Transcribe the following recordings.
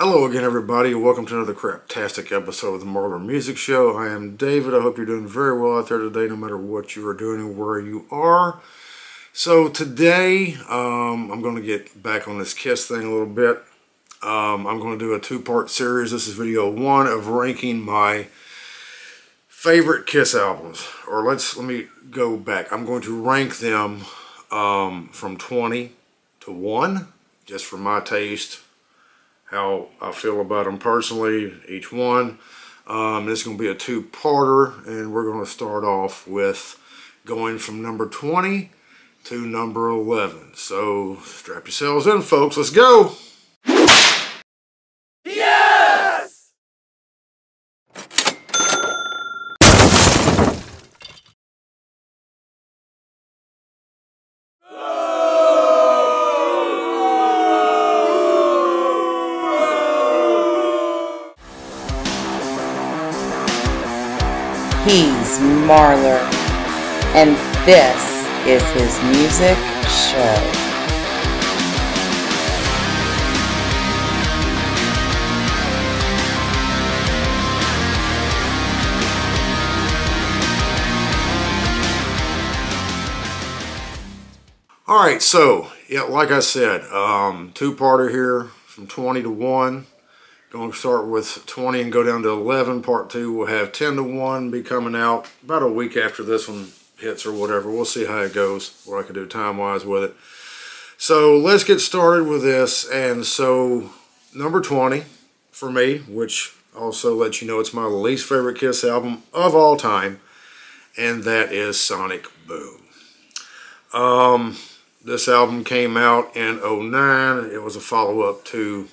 Hello again, everybody. Welcome to another craptastic episode of the Marler Music Show. I am David. I hope you're doing very well out there today, no matter what you are doing and where you are. So today, I'm going to get back on this Kiss thing a little bit. I'm going to do a two-part series. This is video one of ranking my favorite Kiss albums. Or let me go back. I'm going to rank them from 20 to 1, just for my taste. How I feel about them personally, each one. This is going to be a two-parter, and we're going to start off with going from number 20 to number 11. So strap yourselves in, folks. Let's go! Yes! He's Marler, and this is his music show. Alright, so, yeah, like I said, two-parter here from 20 to 1. Going to start with 20 and go down to 11. Part 2 will have 10 to 1 be coming out about a week after this one hits or whatever. We'll see how it goes, what I can do time-wise with it. So let's get started with this. And so number 20 for me, which also lets you know it's my least favorite Kiss album of all time, and that is Sonic Boom. This album came out in 2009. It was a follow-up to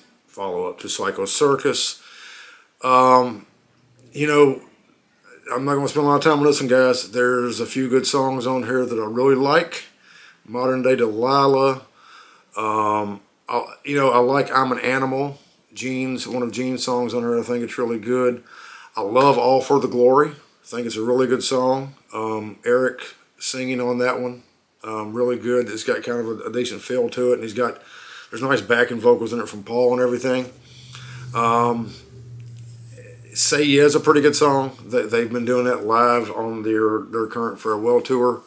Psycho Circus. You know, I'm not going to spend a lot of time on this one, guys. There's a few good songs on here that I really like. Modern Day Delilah. I like I'm an Animal. One of Gene's songs on here, I think it's really good. I love All for the Glory. I think it's a really good song. Eric singing on that one. Really good. It's got kind of a decent feel to it, and there's nice backing vocals in it from Paul and everything. Say Yeah is a pretty good song. They've been doing that live on their current farewell tour.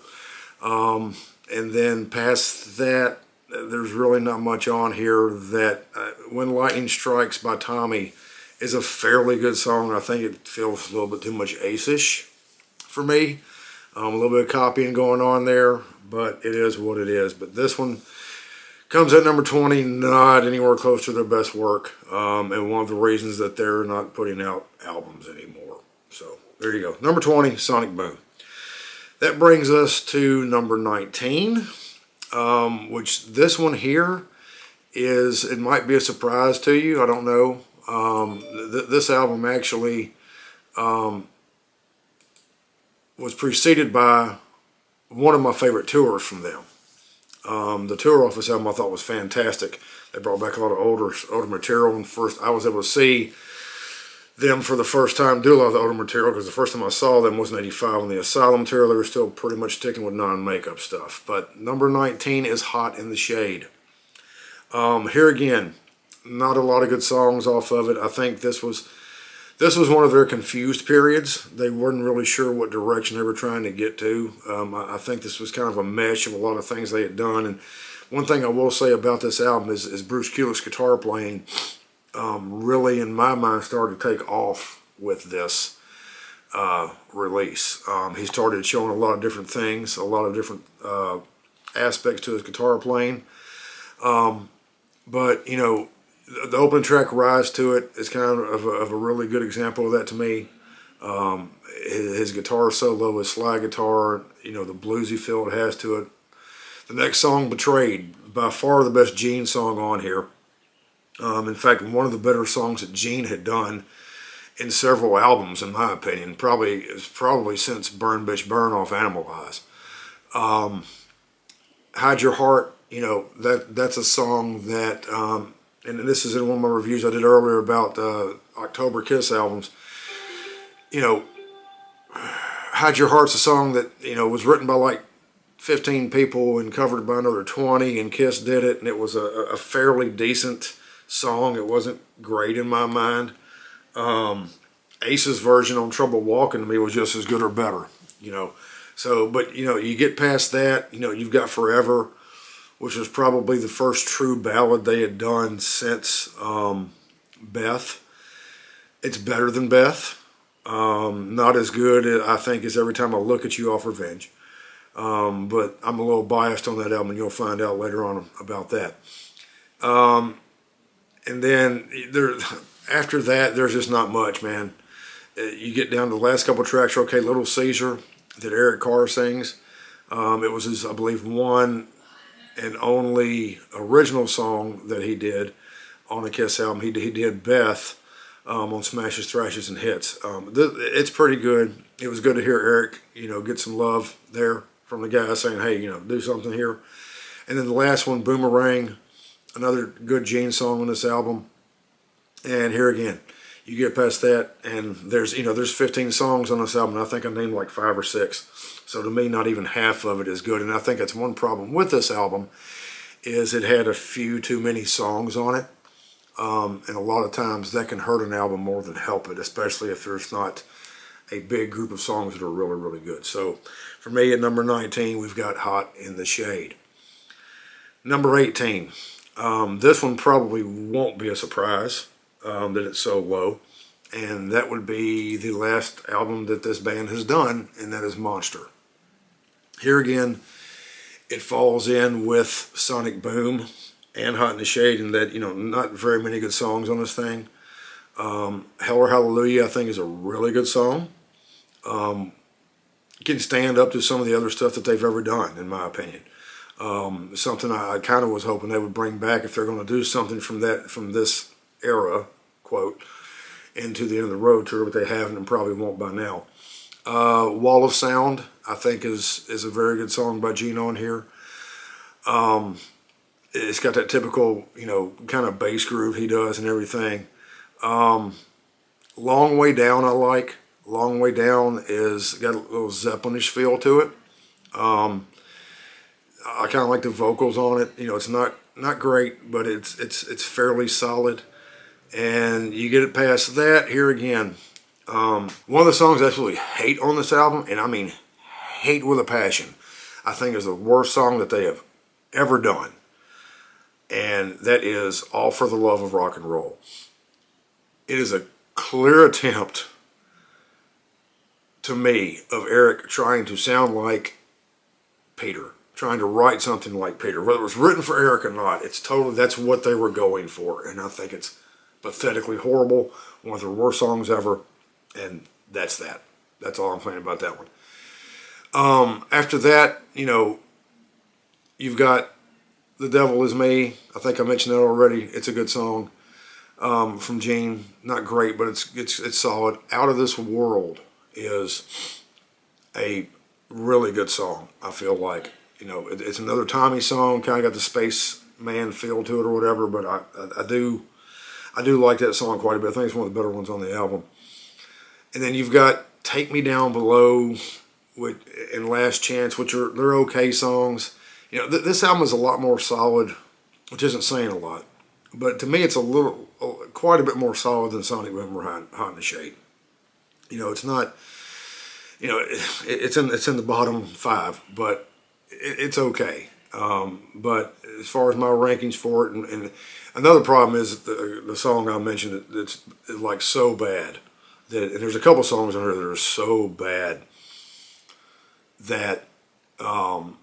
And then past that, there's really not much on here. That When Lightning Strikes by Tommy is a fairly good song. I think it feels a little bit too much Ace-ish for me. A little bit of copying going on there, but it is what it is. But this one comes at number 20, not anywhere close to their best work, and one of the reasons that they're not putting out albums anymore. So there you go. Number 20, Sonic Boom. That brings us to number 19, which this one here is, it might be a surprise to you. I don't know. This album actually was preceded by one of my favorite tours from them. The Tour Office album I thought was fantastic. They brought back a lot of older material, and I was able to see them for the first time do a lot of the older material, because the first time I saw them was in '85 on the Asylum tour. They were still pretty much sticking with non-makeup stuff. But number 19 is Hot in the Shade. Here again, not a lot of good songs off of it. I think this was one of their confused periods. They weren't really sure what direction they were trying to get to. I think this was kind of a mesh of a lot of things they had done. And one thing I will say about this album is Bruce Kulick's guitar playing really, in my mind, started to take off with this release. He started showing a lot of different things, a lot of different aspects to his guitar playing. But, you know, the opening track, Rise to It, is kind of a really good example of that to me. His guitar solo, his slide guitar, you know, the bluesy feel it has to it. The next song, Betrayed, by far the best Gene song on here. In fact, one of the better songs that Gene had done in several albums, in my opinion. Probably since Burn Bitch Burn off Animalize. Hide Your Heart, you know, that's a song that... and this is in one of my reviews I did earlier about October Kiss albums. You know, Hide Your Heart's a song that, you know, was written by like 15 people and covered by another 20, and Kiss did it, and it was a fairly decent song. It wasn't great in my mind. Ace's version on Trouble Walking to me was just as good or better, you know. So, but, you know, you get past that, you know, you've got Forever, which was probably the first true ballad they had done since Beth. It's better than Beth. Not as good, I think, as Every Time I Look at You off Revenge. But I'm a little biased on that album, and you'll find out later on about that. And then after that, there's just not much, man. You get down to the last couple tracks, okay, Little Caesar, that Eric Carr sings. It was his, I believe, one and only original song that he did on a Kiss album. He did Beth on Smashes, Thrashes, and Hits. It's pretty good. It was good to hear Eric, you know, get some love there from the guy saying, hey, you know, do something here. And then the last one, Boomerang, another good Gene song on this album. And here again, you get past that, and there's 15 songs on this album, and I think I named like 5 or 6. So to me, not even half of it is good. And I think that's one problem with this album, is it had a few too many songs on it. And a lot of times that can hurt an album more than help it, especially if there's not a big group of songs that are really, really good. So for me, at number 19, we've got Hot in the Shade. Number 18. This one probably won't be a surprise that it's so low. And that would be the last album that this band has done, and that is Monster. Here again, it falls in with Sonic Boom and Hot in the Shade, in that, you know, not very many good songs on this thing. Hell or Hallelujah, I think, is a really good song. It can stand up to some of the other stuff that they've ever done, in my opinion. Something I kind of was hoping they would bring back if they're going to do something from this era, quote, into the End of the Road tour, but they haven't and probably won't by now. Wall of Sound, I think, is a very good song by Gene on here. It's got that typical, you know, kind of bass groove he does and everything. Long Way Down I like. Long Way Down is got a little Zeppelinish feel to it. I kind of like the vocals on it. You know, it's not great, but it's fairly solid. And you get it past that, here again. One of the songs I absolutely hate on this album, and I mean hate with a passion, I think is the worst song that they have ever done. And that is All for the Love of Rock and Roll. It is a clear attempt, to me, of Eric trying to sound like Peter, trying to write something like Peter. Whether it was written for Eric or not, it's totally, that's what they were going for. And I think it's pathetically horrible, one of the worst songs ever, and that's that. That's all I'm saying about that one. After that, you know, you've got The Devil Is Me. I think I mentioned that already. It's a good song from Gene. Not great, but it's solid. Out of This World is a really good song, I feel like. You know, it's another Tommy song, kind of got the Space Man feel to it or whatever, but I do like that song quite a bit. I think it's one of the better ones on the album. And then you've got Take Me Down Below and Last Chance, which they're okay songs. You know, this album is a lot more solid, which isn't saying a lot. But to me, it's quite a bit more solid than Sonic Boom or Hot in the Shade. You know, it's not, you know, it's in the bottom 5, but it's okay. But as far as my rankings for it, and another problem is the song I mentioned, it's like so bad that, and there's a couple songs on here that are so bad that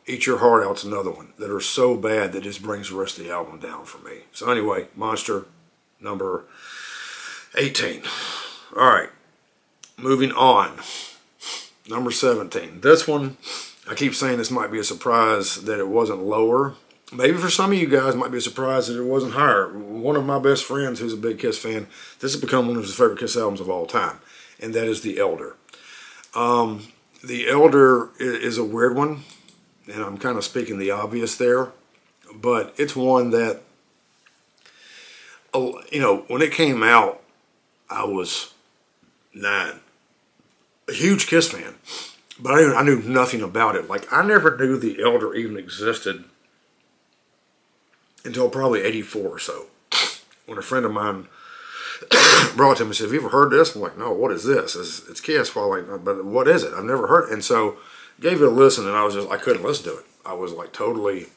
Eat Your Heart Out's another one that are so bad that just brings the rest of the album down for me. So anyway, Monster, number 18. All right, moving on. Number 17. This one, I keep saying this might be a surprise that it wasn't lower. Maybe for some of you guys it might be a surprise that it wasn't higher. One of my best friends who's a big Kiss fan, this has become one of his favorite Kiss albums of all time, and that is The Elder. The Elder is a weird one, and I'm kind of speaking the obvious there, but it's one that, you know, when it came out, I was 9. A huge Kiss fan, but I knew nothing about it. Like, I never knew The Elder even existed until probably 84 or so. when a friend of mine brought it to me and said, "Have you ever heard this?" I'm like, "No, what is this?" It's Kiss. Well, like, but what is it? I've never heard it. And so gave it a listen, and I couldn't listen to it. I was like totally,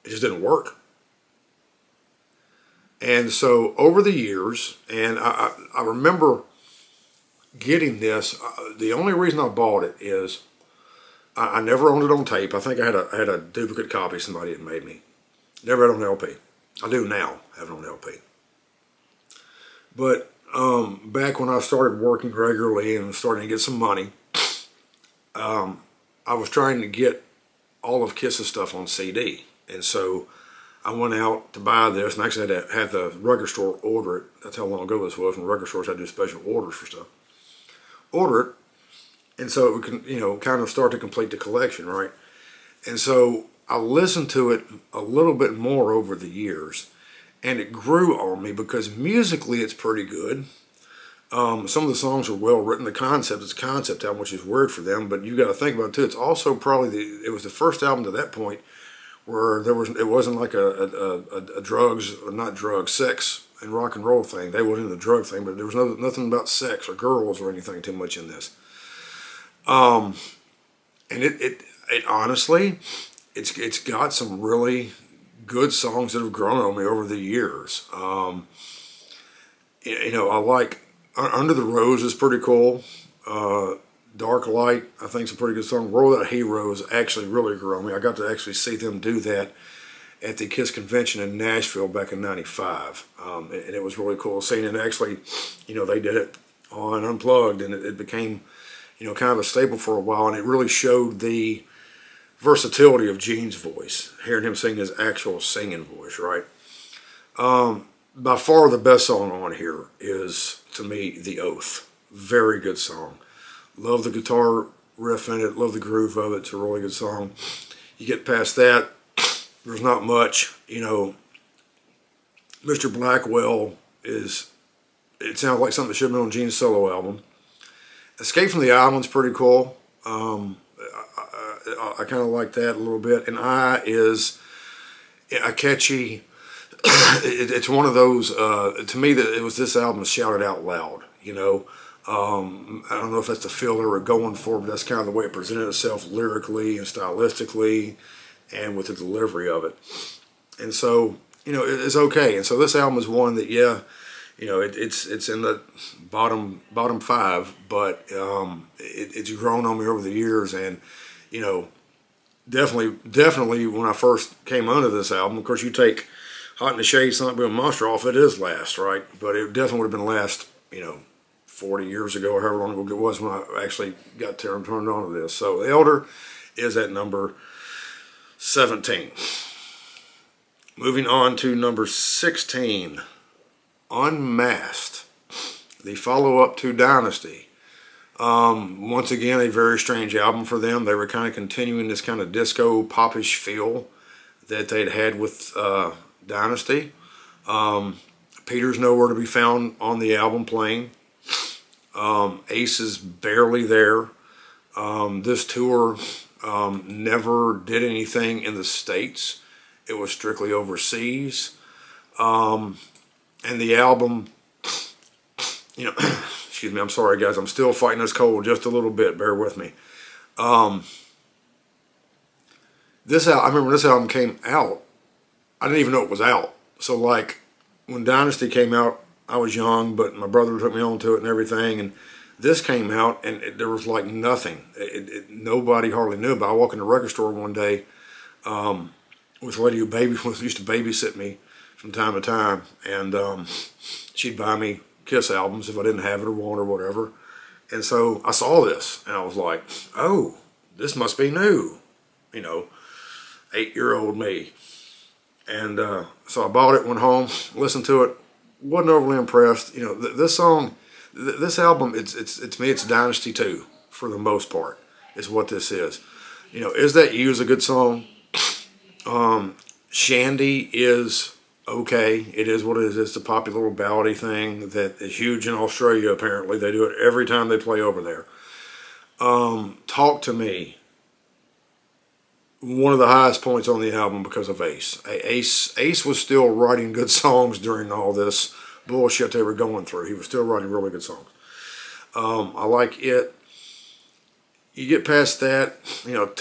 it just didn't work. And so over the years, and I remember getting this. The only reason I bought it is I never owned it on tape. I think I had a duplicate copy somebody had made me. Never had it on LP. I do now have it on LP. But back when I started working regularly and starting to get some money, I was trying to get all of Kiss's stuff on CD. And so I went out to buy this, and actually had to have the record store order it. That's how long ago this was, when record stores had to do special orders for stuff. Order it, and so it would, you know, kind of start to complete the collection, right? And so I listened to it a little bit more over the years, and it grew on me because musically it's pretty good. Some of the songs are well written. The concept is a concept album, which is weird for them, but you got to think about it too. It's also probably it was the first album to that point where it wasn't like a drugs, or not drugs, sex and rock and roll thing. They wasn't in the drug thing, but there was nothing about sex or girls or anything too much in this. And it honestly, it's got some really good songs that have grown on me over the years. You know, I like Under the Rose is pretty cool. Dark Light, I think, is a pretty good song. Roll Without Heroes actually really grew on me. I got to actually see them do that at the Kiss convention in Nashville back in '95. And it was really cool seeing it. Actually, you know, they did it on Unplugged, and it became, you know, kind of a staple for a while, and it really showed the versatility of Gene's voice, hearing him sing his actual singing voice, right? By far the best song on here is, to me, The Oath. Very good song. Love the guitar riff in it, love the groove of it. It's a really good song. You get past that, there's not much. You know, Mr. Blackwell it sounds like something that should have been on Gene's solo album. Escape from the Island's pretty cool. I kind of like that a little bit. And I is a catchy, it's one of those, to me, that it was this album shouted out loud, you know. I don't know if that's the feel they were going for, but that's kind of the way it presented itself lyrically and stylistically and with the delivery of it. And so, you know, it's okay. And so this album is one that, yeah, you know, it's in the bottom 5, but it's grown on me over the years. And, you know, definitely when I first came onto this album, of course, you take Hot in the Shade, Sonic Boom Monster off, it is last, right? But it definitely would have been last, you know, 40 years ago or however long ago it was when I actually got turned on to this. So The Elder is at number 17. Moving on to number 16, Unmasked, the follow-up to Dynasty. Once again, a very strange album for them. They were kind of continuing this kind of disco popish feel that they'd had with Dynasty. Peter's nowhere to be found on the album playing. Ace is barely there. This tour never did anything in the States. It was strictly overseas. And the album, you know, excuse me, I'm sorry guys, I'm still fighting this cold just a little bit, bear with me. I remember this album came out, I didn't even know it was out. So like, when Dynasty came out, I was young, but my brother took me on to it and everything, and this came out, and there was like nothing. Nobody hardly knew about it. I walked in the record store one day with a lady who used to babysit me from time to time, and she'd buy me Kiss albums if I didn't have it or want or whatever. And so I saw this, and I was like, oh, this must be new, you know, 8-year-old me. And so I bought it, went home, listened to it, wasn't overly impressed. You know, this album, it's me, it's Dynasty 2 for the most part, is what this is. You know, Is That You is a good song. Shandy is okay. It is what it is. It's a popular little ballady thing that is huge in Australia, apparently. They do it every time they play over there. Talk to Me one of the highest points on the album because of Ace. Ace was still writing good songs during all this bullshit they were going through. He was still writing really good songs. I like it. You get past that, you know,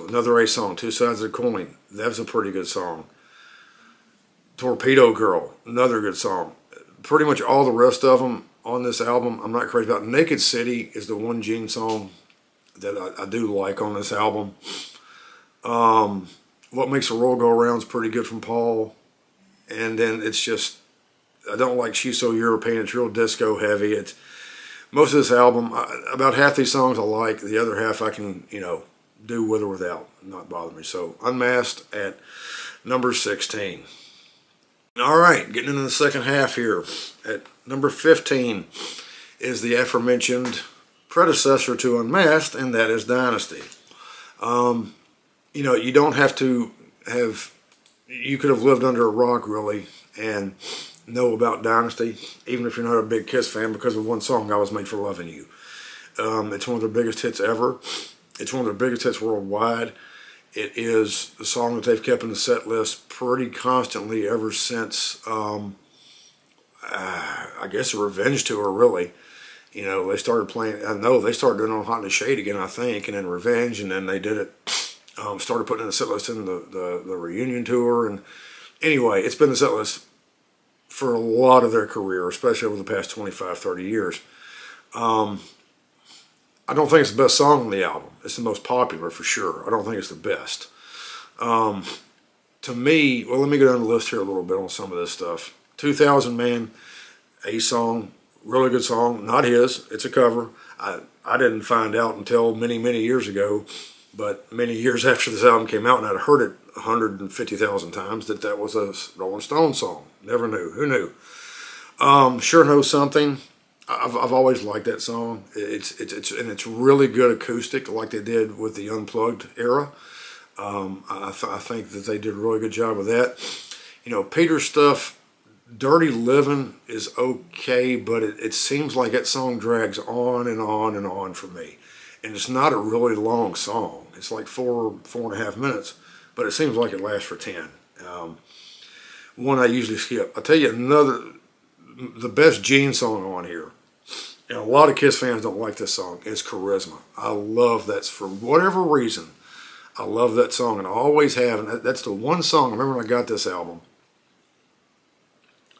another Ace song, Two Sides of the Coin. That's a pretty good song. Torpedo Girl, another good song. Pretty much all the rest of them on this album, I'm not crazy about. Naked City is the one Gene song that I do like on this album. What Makes the World Go Around is pretty good from Paul. And then it's just, I don't like She's So European. It's real disco heavy. It's most of this album, about half these songs I like. The other half I can, you know, do with or without. Not bother me. So Unmasked at number 16. All right, getting into the second half here. At number 15 is the aforementioned predecessor to Unmasked, and that is Dynasty. You know, you don't have to have, you could have lived under a rock really and know about Dynasty, even if you're not a big Kiss fan, because of one song, I Was Made for Loving You. It's one of their biggest hits ever. It's one of their biggest hits worldwide. It is a song that they've kept in the set list pretty constantly ever since, I guess, a Revenge tour, really. You know, they started playing, I know they started doing it on Hot in the Shade again, I think, and then Revenge, and then they did it, started putting in the set list in the reunion tour. And anyway, it's been the set list for a lot of their career, especially over the past 25, 30 years. I don't think it's the best song on the album. It's the most popular for sure. I don't think it's the best. To me, well, let me go down the list here a little bit on some of this stuff. 2000 Man, a song, really good song. Not his, it's a cover. I didn't find out until many, many years ago, but many years after this album came out, and I'd heard it 150,000 times, that was a Rolling Stones song. Never knew. Who knew? Sure Knows Something. I've always liked that song. It's really good acoustic, like they did with the Unplugged era. I think that they did a really good job with that. You know, Peter's stuff, Dirty Living is okay, but it seems like that song drags on and on and on for me. And it's not a really long song. It's like 4.5 minutes, but it seems like it lasts for 10. One I usually skip. I'll tell you the best Gene song on here, and a lot of Kiss fans don't like this song, is Charisma. I love that. For whatever reason, I love that song, and I always have. And that's the one song, I remember when I got this album,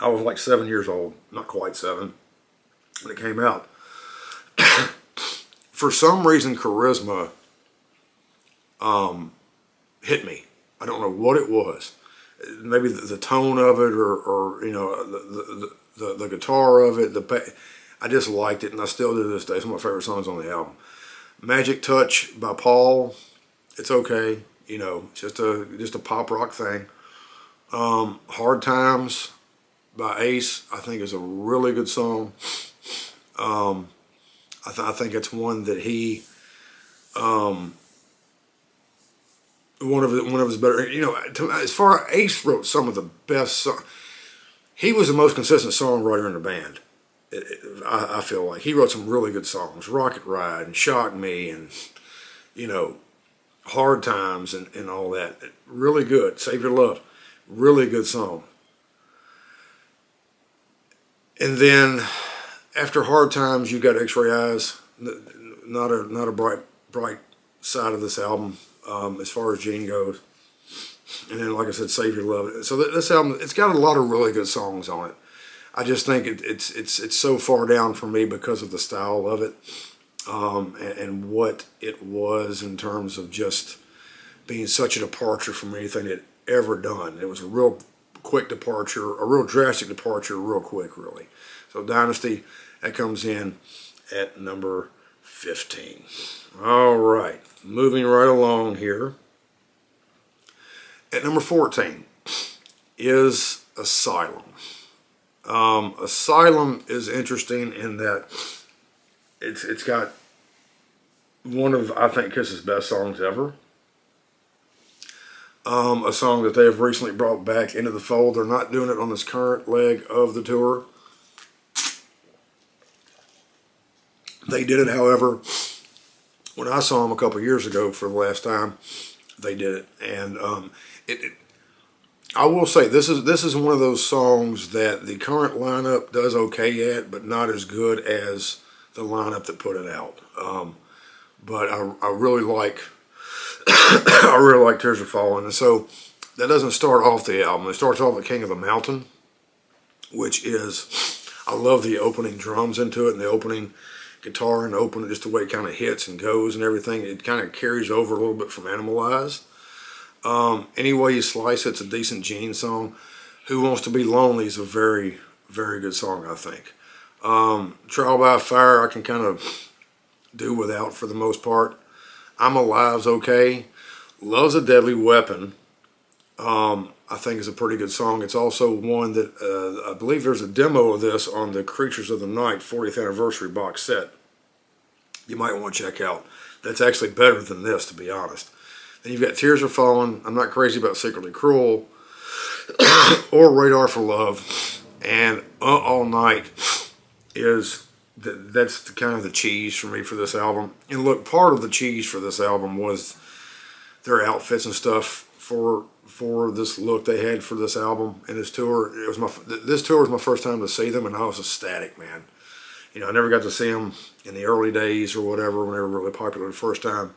I was like 7 years old, not quite 7, when it came out. For some reason, Charisma hit me. I don't know what it was. Maybe the tone of it, or you know, the guitar of it. I just liked it, and I still do to this day. It's one of my favorite songs on the album. Magic Touch by Paul. It's okay. You know, just a pop rock thing. Hard Times by Ace, I think, is a really good song. I think it's one that he, one of his better, you know, as far as Ace wrote some of the best songs. He was the most consistent songwriter in the band. I feel like he wrote some really good songs. Rocket Ride and Shock Me, and you know, Hard Times and all that. Really good. Save Your Love, really good song. And then after Hard Times, you got X-Ray Eyes. Not a bright side of this album as far as Gene goes. And then, like I said, Save Your Love. So this album, it's got a lot of really good songs on it. I just think it's so far down for me because of the style of it, and what it was in terms of just being such a departure from anything it ever done. It was a real quick departure, a real drastic departure, real quick, really. So Dynasty, that comes in at number 15. All right, moving right along here. At number 14 is Asylum. Asylum is interesting in that it's got one of, I think, Kiss's best songs ever. A song that they have recently brought back into the fold. They're not doing it on this current leg of the tour. They did it, however, when I saw them a couple years ago for the last time. they did it. And I will say this is one of those songs that the current lineup does okay at, but not as good as the lineup that put it out. But I really like I really like Tears Are Falling, and so that doesn't start off the album. It starts off with King of the Mountain, which is, I love the opening drums into it and the opening guitar and just the way it kind of hits and goes and everything. It kind of carries over a little bit from Animalize. Any way you slice it, it's a decent Gene song. Who Wants to Be Lonely is a very, very good song, I think. Trial by Fire, I can kind of do without for the most part. I'm Alive's okay. Love's a Deadly Weapon, I think is a pretty good song. It's also one that, I believe there's a demo of this on the Creatures of the Night 40th Anniversary box set. You might want to check out. That's actually better than this, to be honest. Then you've got Tears Are Falling, I'm Not Crazy About Secretly Cruel, or Radar for Love, and All Night is, that's kind of the cheese for me for this album. And look, part of the cheese for this album was their outfits and stuff for this look they had for this album and this tour. This tour was my first time to see them, and I was ecstatic, man. You know, I never got to see them in the early days or whatever when they were really popular the first time,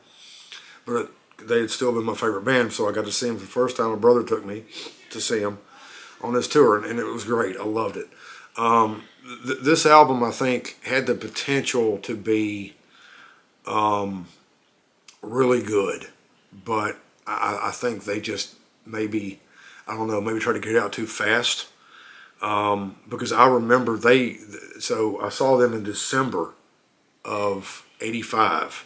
but they had still been my favorite band, so I got to see them for the first time. My brother took me to see them on this tour, and it was great. I loved it. This album, I think, had the potential to be really good, but I think they just maybe, I don't know, maybe tried to get it out too fast. Because I remember so I saw them in December of '85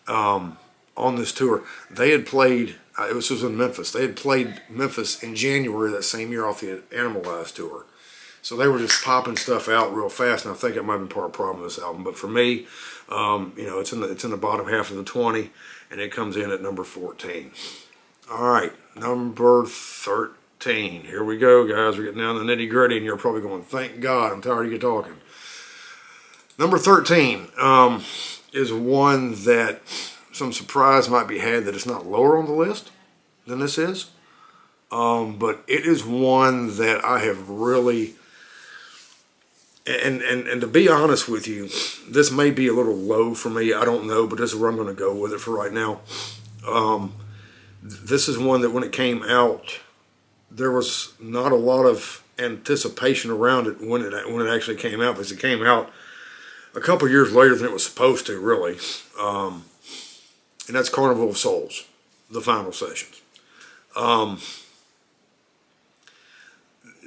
on this tour. They had played, this was in Memphis. They had played Memphis in January that same year off the Animalize tour. So they were just popping stuff out real fast, and I think it might have been part of the problem with this album. But for me, you know, it's in the bottom half of the 20, and it comes in at number 14. All right, number 13. Here we go, guys. We're getting down to the nitty gritty, and you're probably going, thank God, I'm tired of you talking. Number 13 is one that some surprise might be had that it's not lower on the list than this is. But it is one that I have really, and to be honest with you, this may be a little low for me. I don't know, but this is where I'm going to go with it for right now. This is one that when it came out, there was not a lot of anticipation around it when it actually came out, because it came out a couple years later than it was supposed to, really. And that's Carnival of Souls, the final sessions.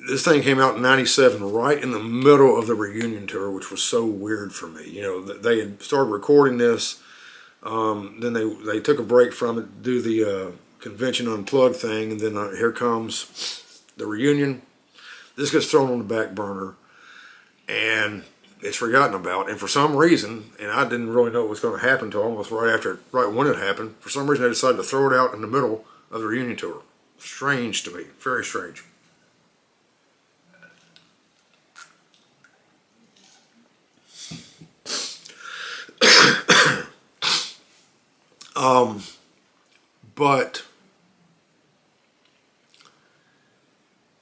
This thing came out in '97, right in the middle of the reunion tour, which was so weird for me. You know, they had started recording this, then they took a break from it to do the Convention Unplugged thing, and then here comes the reunion. This gets thrown on the back burner, and it's forgotten about. And for some reason, and I didn't really know what was going to happen until almost right when it happened, for some reason they decided to throw it out in the middle of the reunion tour. Strange to me, very strange. But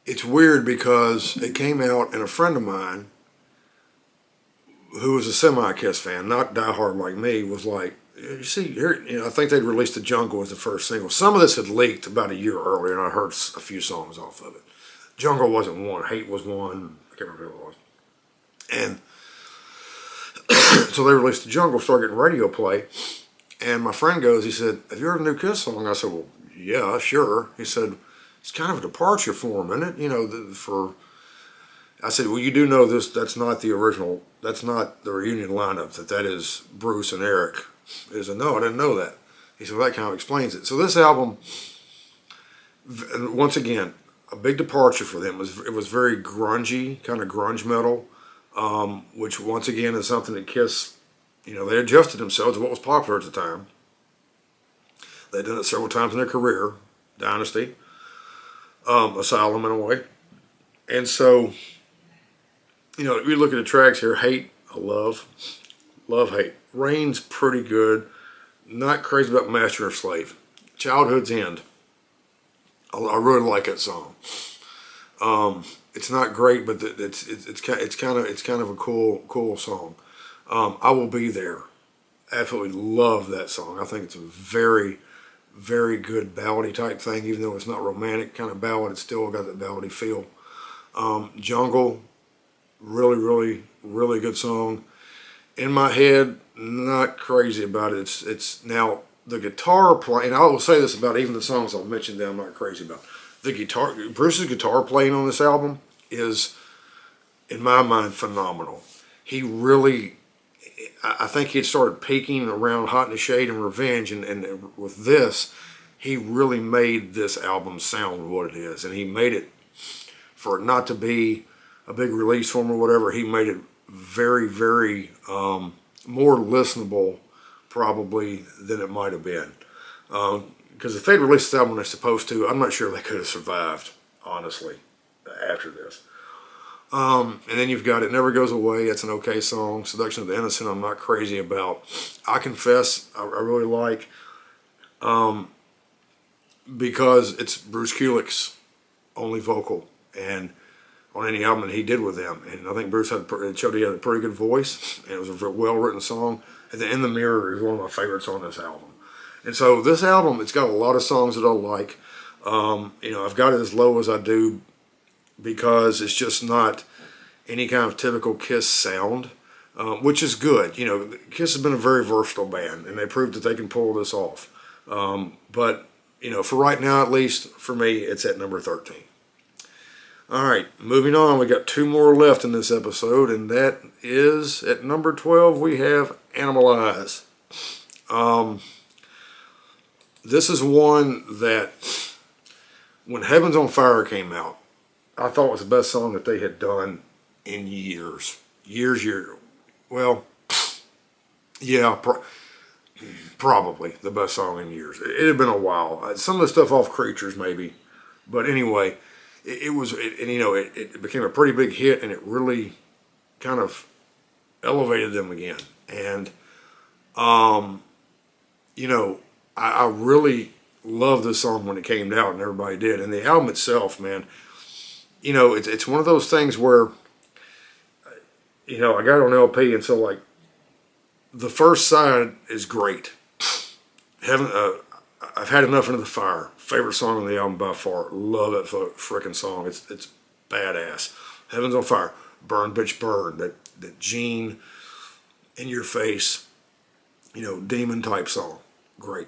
it's weird because it came out, and a friend of mine who was a semi-Kiss fan, not diehard like me, was like, you see, here, you know, I think they'd released The Jungle as the first single. Some of this had leaked about a year earlier, and I heard a few songs off of it. Jungle wasn't one. Hate was one. I can't remember what it was. And so they released The Jungle, started getting radio play. And my friend goes, he said, have you heard a new Kiss song? I said, well, yeah, sure. He said, it's kind of a departure for them, isn't it? You know, I said, well, you do know this, that's not the original, that's not the reunion lineup, that is Bruce and Eric. He said, no, I didn't know that. He said, well, that kind of explains it. So this album, once again, a big departure for them. It was very grungy, kind of grunge metal, which once again is something that Kiss, you know, they adjusted themselves to what was popular at the time. They'd done it several times in their career, Dynasty, Asylum in a way. And so, you know, if you look at the tracks here, Hate, I love, Hate. Rain's pretty good. not crazy about Master or Slave. Childhood's End. I really like that song. It's not great, but it's kind of a cool song. I Will Be There. Absolutely love that song. I think it's a very, very good ballady type thing, even though it's not romantic kind of ballad. It's still got that ballady feel. Jungle, really, really good song. In My Head, not crazy about it. It's now the guitar playing. I will say this about even the songs I'll mention that I'm not crazy about. The guitar, Bruce's guitar playing on this album is, in my mind, phenomenal. He really, I think he had started peaking around Hot in the Shade and Revenge, and with this, he really made this album sound what it is, and he made it, for it not to be a big release for him or whatever, he made it very, very more listenable probably than it might have been. Because if they'd released this album when they're supposed to, I'm not sure they could have survived, honestly, after this. And then you've got It Never Goes Away. It's an okay song. Seduction of the Innocent, I'm not crazy about. I Confess, I really like, because it's Bruce Kulick's only vocal and on any album that he did with them. And I think Bruce showed he had a pretty good voice, and it was a well-written song. And then In the Mirror is one of my favorites on this album. And so this album, it's got a lot of songs that I like. You know, I've got it as low as I do because it's just not any kind of typical Kiss sound, which is good. You know, Kiss has been a very versatile band, and they proved that they can pull this off. But, you know, for right now, at least, for me, it's at number 13. All right, moving on. We got two more left in this episode, and that is at number 12, we have Animalize. This is one that, when Heaven's on Fire came out, I thought was the best song that they had done in years. Well, yeah, probably the best song in years. It had been a while. Some of the stuff off Creatures, maybe. But anyway, it became a pretty big hit, and it really kind of elevated them again. And, you know, I really loved this song when it came out, and everybody did. And the album itself, man, you know, it's one of those things where, you know, I got it on LP, and so, like, the first side is great. I've Had Enough Into the Fire. Favorite song on the album by far. Love that frickin' song. It's badass. Heaven's on Fire. Burn, Bitch, Burn. That Gene, In Your Face, you know, demon type song. Great.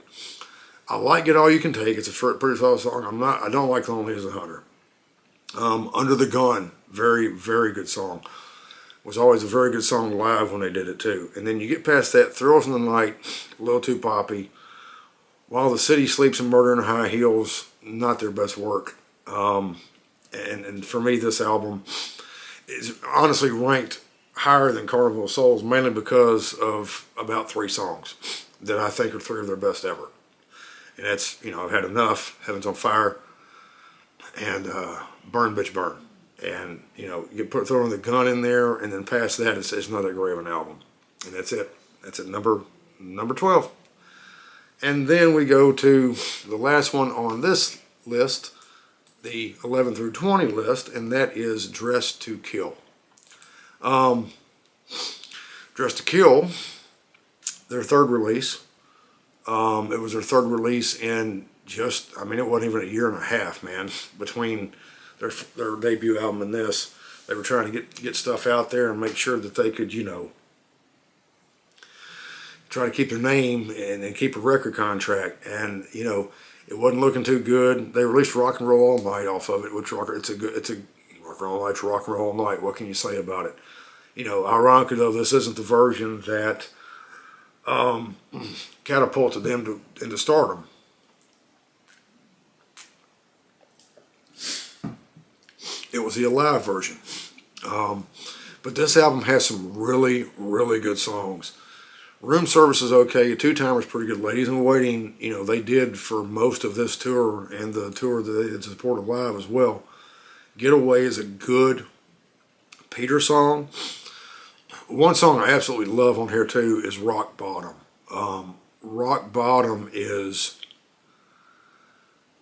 I like Get All You Can Take. It's a pretty solid song. I don't like Lonely as a Hunter. Under the Gun. Very, very good song. Was always a very good song live when they did it too. And then you get past that, Thrills in the Night, a little too poppy. While the City Sleeps and Murder in High Heels, not their best work. And for me, this album is honestly ranked higher than Carnival of Souls, mainly because of about 3 songs that I think are 3 of their best ever. And that's, you know, I've Had Enough, Heaven's on Fire, and Burn, Bitch, Burn. And, you know, you throw the Gun in there, and then past that, it's not that great of an album. And that's it. That's at number 12. And then we go to the last one on this list, the 11 through 20 list, and that is Dress to Kill. Dress to Kill, their third release. It was their third release in just, I mean, it wasn't even a year and a half, man, between their debut album and this. They were trying to get stuff out there and make sure that they could, you know, try to keep their name and keep a record contract. And, you know, it wasn't looking too good. They released Rock and Roll All Night off of it, which it's a Rock and Roll Night's Rock and Roll All Night. What can you say about it? You know, ironically though, this isn't the version that catapulted them into stardom. It was the Alive version. But this album has some really, really good songs. Room Service is okay. Two Timer's pretty good. Ladies in Waiting, you know, they did for most of this tour and the tour that they did support Alive as well. Getaway is a good Peter song. One song I absolutely love on here too is Rock Bottom. Rock Bottom is,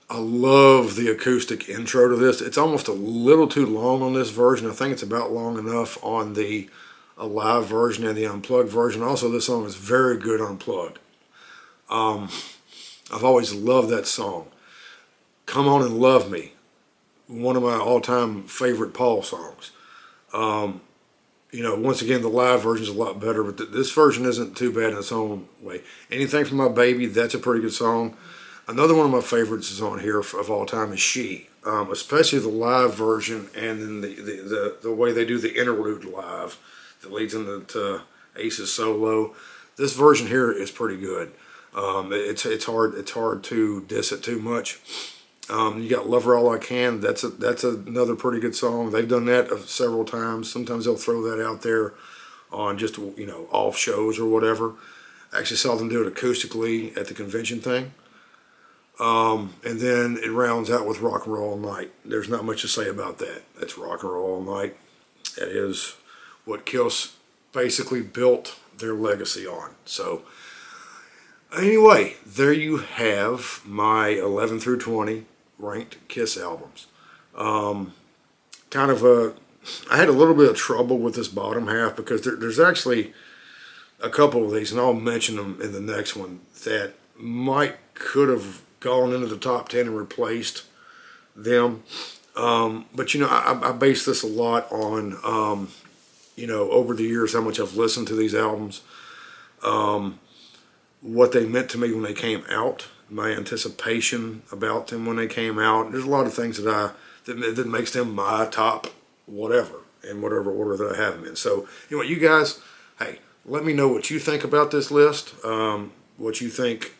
I love the acoustic intro to this. It's almost a little too long on this version. I think it's about long enough on the live version and the unplugged version. Also, this song is very good unplugged. I've always loved that song. Come On and Love Me, one of my all-time favorite Paul songs. You know, once again, the live version is a lot better, but this version isn't too bad in its own way. Anything from My Baby, that's a pretty good song. Another one of my favorites is on here of all time is She, especially the live version, and then the way they do the interlude live that leads into Ace's solo. This version here is pretty good. It's hard to diss it too much. You got Love Her All I Can. That's another pretty good song. They've done that several times. Sometimes they'll throw that out there on just, you know, off shows or whatever. I actually saw them do it acoustically at the convention thing. And then it rounds out with Rock and Roll All Night. There's not much to say about that. That's Rock and Roll All Night. That is what Kiss basically built their legacy on. So anyway, there you have my 11 through 20 ranked Kiss albums. I had a little bit of trouble with this bottom half because there's actually a couple of these, and I'll mention them in the next one, that could have gone into the top 10 and replaced them. But, you know, I base this a lot on, you know, over the years, how much I've listened to these albums, what they meant to me when they came out, my anticipation about them when they came out. There's a lot of things that makes them my top whatever, in whatever order that I have them in. So, anyway, you guys, hey, let me know what you think about this list, what you think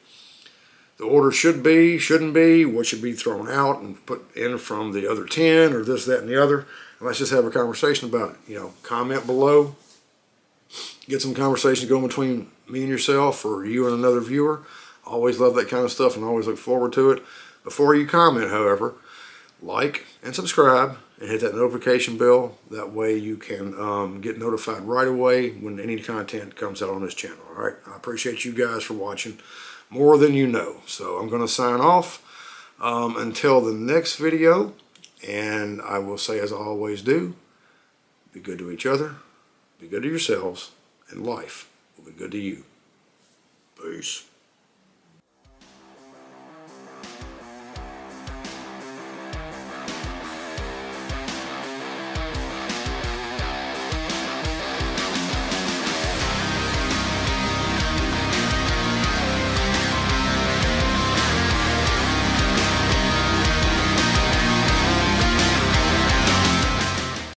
the order should be, shouldn't be, what should be thrown out and put in from the other 10 or this, that, and the other. And let's just have a conversation about it. You know, comment below. Get some conversation going between me and yourself, or you and another viewer. Always love that kind of stuff and always look forward to it. Before you comment, however, like and subscribe and hit that notification bell. That way you can get notified right away when any content comes out on this channel. All right, I appreciate you guys for watching more than you know. So I'm going to sign off until the next video, and I will say, as I always do, be good to each other, be good to yourselves, and life will be good to you. Peace.